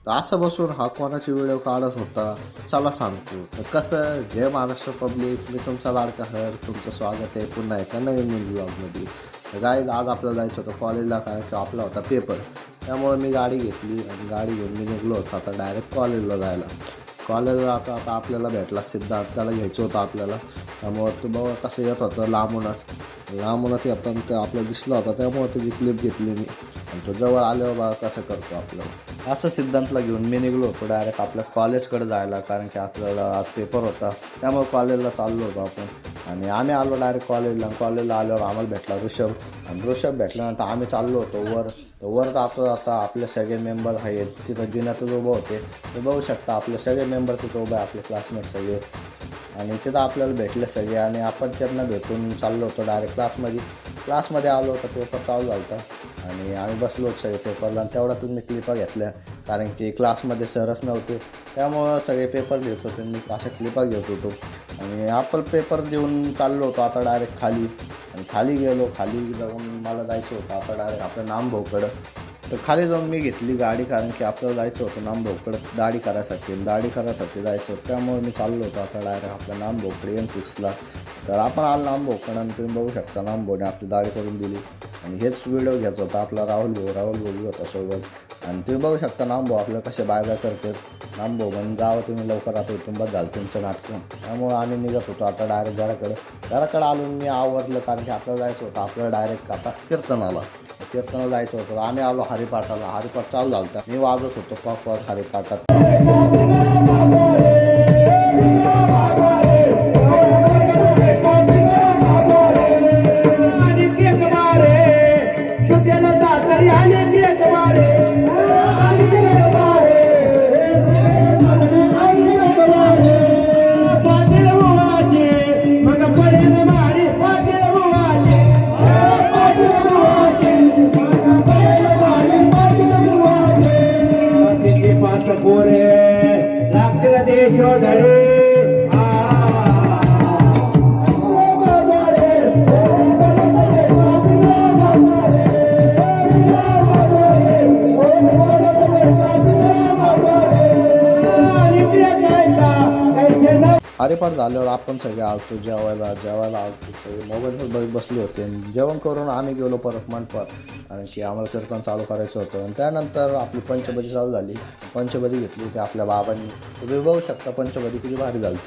तर असं बसून हा कोणाची व्हिडिओ काढत होता चला सांगतो. तर कसं, जय महाराष्ट्र पब्लिक, मी तुमचा लाडका हर, तुमचं स्वागत आहे पुन्हा एका नवीन ब्लॉगमध्ये. तर गाईज आज आपल्याला जायचं होतं कॉलेजला, कारण की आपला होता पेपर. त्यामुळे मी गाडी घेतली आणि गाडी घेऊन मी निघलो होतो आता डायरेक्ट कॉलेजला जायला. कॉलेजला आता आपल्याला भेटला सिद्धार्थ, त्याला घ्यायचं होतं आपल्याला. त्यामुळं तो बघा कसं येत होतं लांबूनच येताना ते आपल्याला दिसला होता, त्यामुळे त्याची क्लिप घेतली मी. आणि तो जवळ आल्यावर बघा कसं करतो आपल्याला. असं सिद्धांतला घेऊन मी निघलो होतो डायरेक्ट आपल्या कॉलेजकडे जायला, कारण की आपल्याला आज पेपर होता. त्यामुळे कॉलेजला चाललो होतो आपण. आणि आम्ही आलो डायरेक्ट कॉलेजला आल्यावर आम्हाला भेटला ऋषभ. आणि ऋषभ भेटल्यानंतर आम्ही चाललो होतो वर. तर वर आता आपले सगळे मेंबर आहेत तिथं जिन्यातच उभं होते. ते बघू शकता आपले सगळे मेंबर तिथं उभे, आपले क्लासमेट सगळे. आणि तिथं आपल्याला भेटले सगळे आणि आपण त्यांना भेटून चाललो होतो डायरेक्ट क्लासमध्ये आलो होतो. पेपर चालू झाला होता आणि आम्ही बसलो होतो सगळे पेपरला. आणि तेवढ्यातून मी क्लिपा घेतल्या, कारण की क्लासमध्ये सरच नव्हते. त्यामुळं सगळे पेपर घेत होते, मी अशा क्लिपा घेत होतो. आणि आपण पेपर देऊन चाललो होतो आता डायरेक्ट खाली. आणि खाली जाऊन मला जायचं होतं आता डायरेक्ट आपल्या नामभाऊकडं. तर खाली जाऊन मी घेतली गाडी, कारण की आपल्याला जायचं होतं नामभाऊकडं दाढी करायसाठी जायचं होतं. त्यामुळे मी चाललो होतो आता डायरेक्ट आपल्या नामभाऊकडे N6ला. तर आपण आलो नामभाऊकडं आणि तुम्ही बघू शकता नामभाऊने आपली दाढी करून दिली. आणि हेच व्हिडिओ घ्यायचा होता आपला राहुल भाऊ होता सोबत. आणि तुम्ही बघू शकता नामभाऊ आपल्याला कसे बाय करतात. नामभाऊ म्हणून जावं तुम्ही लवकर, आता इथून बस झालं तुमचं नाटकं. त्यामुळे आम्ही निघत होतो आता डायरेक्ट घराकडे आलो मी आवरलं, कारण की आपल्याला जायचं होतं आपल्याला डायरेक्ट आता कीर्तनाला जायचं होतं. आम्ही आलो हरिपाठ चालू झाला होता. मी वाजत होतो प्रॉपर हरिपाठात. हरिपाठ झाल्यावर आपण सगळे आलतो जेवायला आलतो सगळे. मोबाईलवर बघत बसले होते. जेवण करून आम्ही गेलो परत मंडपात, आणि की आम्हाला कीर्तन चालू करायचं होतं. आणि त्यानंतर आपली पंचबदी चालू झाली. पंचबदी घेतली ते आपल्या बाबांनी. तुम्ही बघू शकता पंचबदी किती भारी झाली.